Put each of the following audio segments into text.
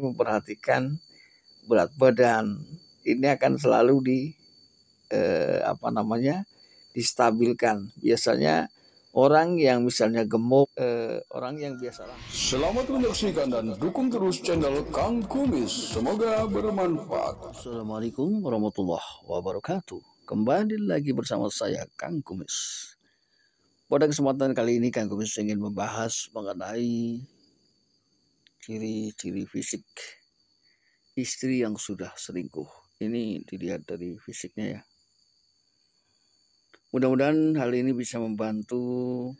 memperhatikan berat badan. Ini akan selalu distabilkan. Biasanya orang yang misalnya gemuk, orang yang biasa. Selamat menyaksikan dan dukung terus channel Kang Kumis. Semoga bermanfaat. Assalamualaikum warahmatullahi wabarakatuh. Kembali lagi bersama saya Kang Kumis. Pada kesempatan kali ini Kang Kumis ingin membahas mengenai ciri-ciri fisik istri yang sudah selingkuh. Ini dilihat dari fisiknya ya. Mudah-mudahan hal ini bisa membantu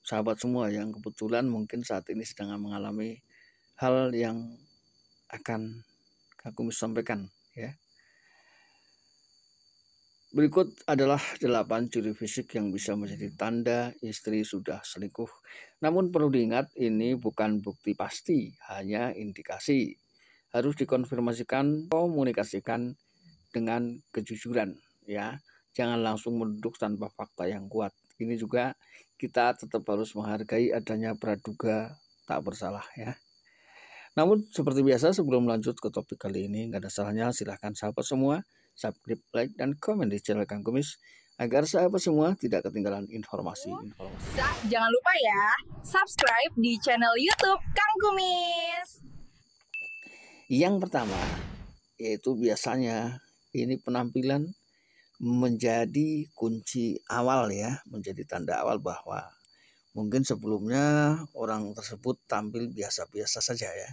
sahabat semua yang kebetulan mungkin saat ini sedang mengalami hal yang akan Kang Kumis sampaikan ya. Berikut adalah 8 ciri fisik yang bisa menjadi tanda istri sudah selingkuh. Namun perlu diingat ini bukan bukti pasti, hanya indikasi. Harus dikonfirmasikan, komunikasikan dengan kejujuran ya. Jangan langsung menuduh tanpa fakta yang kuat. Ini juga kita tetap harus menghargai adanya praduga tak bersalah ya. Namun seperti biasa sebelum lanjut ke topik kali ini, nggak ada salahnya silahkan sahabat semua subscribe, like, dan komen di channel Kang Kumis agar sahabat semua tidak ketinggalan informasi. Jangan lupa ya, subscribe di channel YouTube Kang Kumis. Yang pertama, yaitu biasanya ini penampilan menjadi kunci awal ya, menjadi tanda awal bahwa mungkin sebelumnya orang tersebut tampil biasa-biasa saja ya.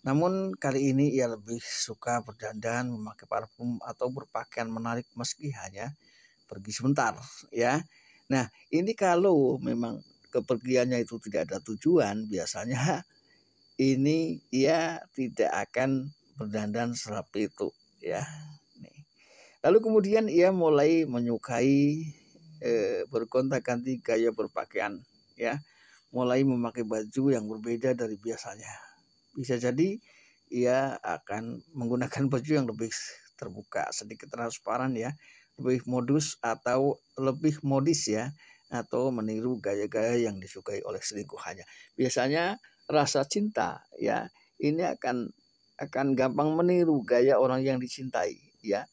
Namun kali ini ia lebih suka berdandan, memakai parfum atau berpakaian menarik meski hanya pergi sebentar ya. Nah ini kalau memang kepergiannya itu tidak ada tujuan, biasanya ini ia tidak akan berdandan seperti itu ya. Lalu kemudian ia mulai menyukai bergonta-ganti gaya berpakaian ya. Mulai memakai baju yang berbeda dari biasanya. Bisa jadi ia akan menggunakan baju yang lebih terbuka, sedikit transparan ya, lebih modus atau lebih modis ya, atau meniru gaya-gaya yang disukai oleh selingkuhannya. Biasanya rasa cinta ya, ini akan gampang meniru gaya orang yang dicintai ya.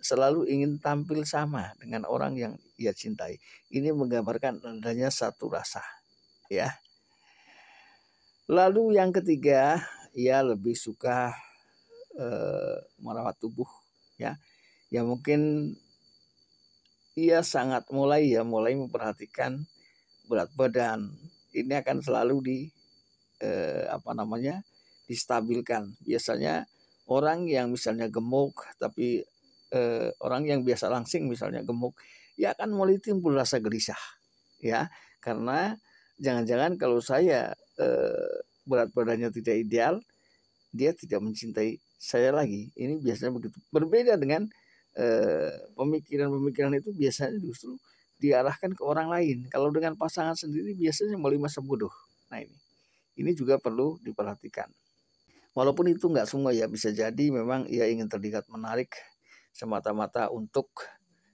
Selalu ingin tampil sama dengan orang yang ia cintai. Ini menggambarkan adanya satu rasa ya. Lalu yang ketiga, ia lebih suka merawat tubuh ya. Ya mungkin ia sangat mulai memperhatikan berat badan. Ini akan selalu distabilkan. Biasanya orang yang misalnya gemuk tapi orang yang biasa langsing misalnya gemuk, ya akan mulai timbul rasa gelisah ya. Karena jangan-jangan kalau saya berat badannya tidak ideal, dia tidak mencintai saya lagi. Ini biasanya begitu. Berbeda dengan pemikiran-pemikiran itu biasanya justru diarahkan ke orang lain. Kalau dengan pasangan sendiri biasanya mulai masa bodoh. Nah ini juga perlu diperhatikan. Walaupun itu nggak semua ya, bisa jadi memang ia ingin terlihat menarik semata-mata untuk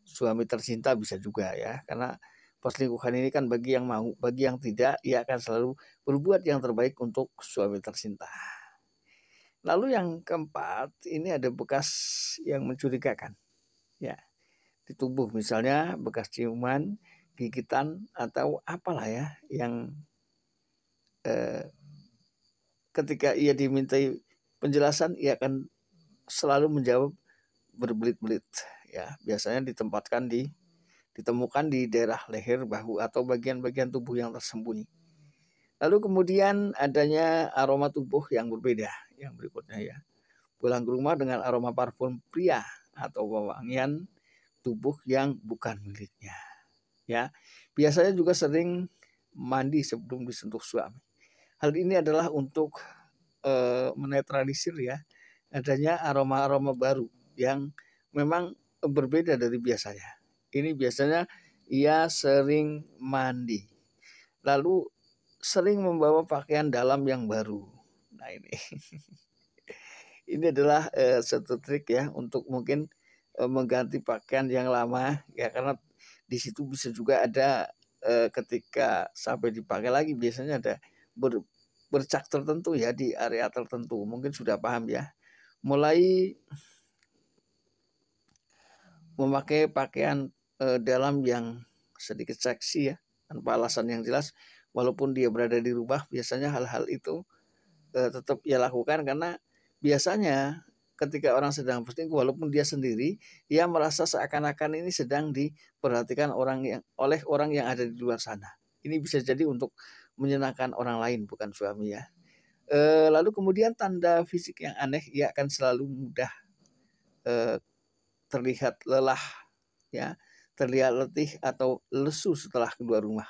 suami tercinta, bisa juga ya. Karena perselingkuhan ini kan bagi yang mau, bagi yang tidak, ia akan selalu berbuat yang terbaik untuk suami tercinta. Lalu yang keempat, ini ada bekas yang mencurigakan. Ya, di tubuh misalnya bekas ciuman, gigitan atau apalah ya yang ketika ia dimintai penjelasan ia akan selalu menjawab berbelit-belit ya. Biasanya ditemukan di daerah leher, bahu atau bagian-bagian tubuh yang tersembunyi. Lalu kemudian adanya aroma tubuh yang berbeda. Yang berikutnya ya, pulang ke rumah dengan aroma parfum pria atau wewangian tubuh yang bukan miliknya ya. Biasanya juga sering mandi sebelum disentuh suami. Hal ini adalah untuk menetralisir ya adanya aroma-aroma baru yang memang berbeda dari biasanya. Ini biasanya ia sering mandi, lalu sering membawa pakaian dalam yang baru. Nah ini adalah satu trik ya untuk mungkin mengganti pakaian yang lama ya, karena di situ bisa juga ada ketika sampai dipakai lagi biasanya ada bercak tertentu ya, di area tertentu. Mungkin sudah paham ya. Mulai memakai pakaian dalam yang sedikit seksi ya, tanpa alasan yang jelas, walaupun dia berada di rumah, biasanya hal-hal itu tetap ia lakukan karena biasanya ketika orang sedang berselingkuh, walaupun dia sendiri, ia merasa seakan-akan ini sedang diperhatikan oleh orang yang ada di luar sana. Ini bisa jadi untuk menyenangkan orang lain, bukan suami ya. Lalu kemudian tanda fisik yang aneh, ia akan selalu mudah terlihat lelah, ya, terlihat letih atau lesu setelah keluar rumah,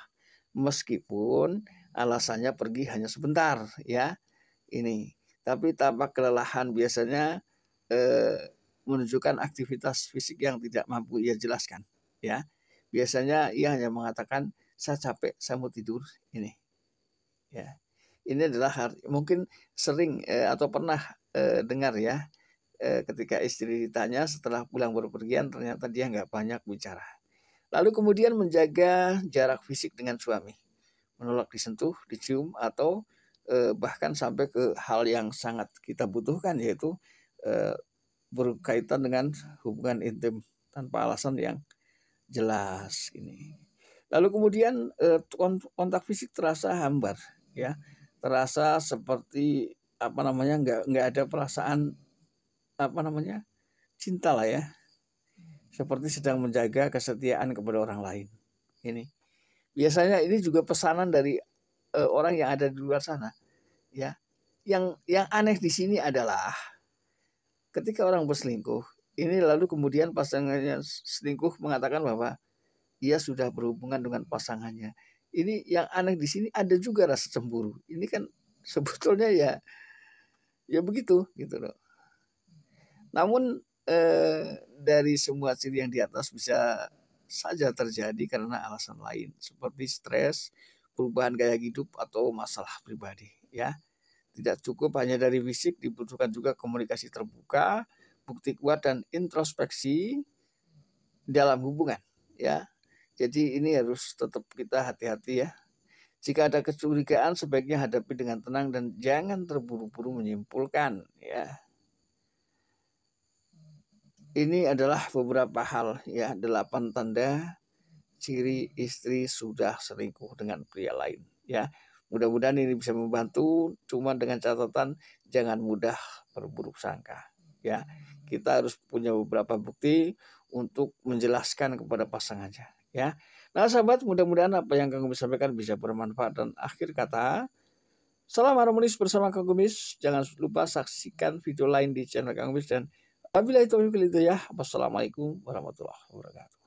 meskipun alasannya pergi hanya sebentar, ya. Ini, tapi tampak kelelahan biasanya menunjukkan aktivitas fisik yang tidak mampu ia jelaskan, ya. Biasanya ia hanya mengatakan, saya capek, saya mau tidur. Ini, ya. Ini adalah mungkin sering atau pernah dengar ya, ketika istri ditanya setelah pulang berpergian, ternyata dia nggak banyak bicara. Lalu kemudian menjaga jarak fisik dengan suami, menolak disentuh, dicium, atau bahkan sampai ke hal yang sangat kita butuhkan, yaitu berkaitan dengan hubungan intim tanpa alasan yang jelas. Ini. Lalu kemudian kontak fisik terasa hambar, ya, terasa seperti nggak ada perasaan cinta lah ya, seperti sedang menjaga kesetiaan kepada orang lain. Ini biasanya ini juga pesanan dari orang yang ada di luar sana, ya. Yang aneh di sini adalah ketika orang berselingkuh ini, lalu kemudian pasangannya selingkuh mengatakan bahwa ia sudah berhubungan dengan pasangannya. Ini yang aneh di sini, ada juga rasa cemburu. Ini kan sebetulnya ya begitu gitu loh. Namun dari semua ciri yang di atas bisa saja terjadi karena alasan lain, seperti stres, perubahan gaya hidup, atau masalah pribadi, ya. Tidak cukup hanya dari fisik, dibutuhkan juga komunikasi terbuka, bukti kuat, dan introspeksi dalam hubungan, ya. Jadi ini harus tetap kita hati-hati ya. Jika ada kecurigaan, sebaiknya hadapi dengan tenang dan jangan terburu-buru menyimpulkan, ya. Ini adalah beberapa hal ya, 8 tanda ciri istri sudah selingkuh dengan pria lain, ya. Mudah-mudahan ini bisa membantu, cuma dengan catatan jangan mudah berburuk sangka, ya. Kita harus punya beberapa bukti untuk menjelaskan kepada pasangannya, ya. Nah sahabat, mudah-mudahan apa yang Kang Kumis sampaikan bisa bermanfaat, dan akhir kata, salam harmonis bersama Kang Kumis. Jangan lupa saksikan video lain di channel Kang Kumis, dan wabillahi taufiq wal hidayah. Wassalamualaikum warahmatullahi wabarakatuh.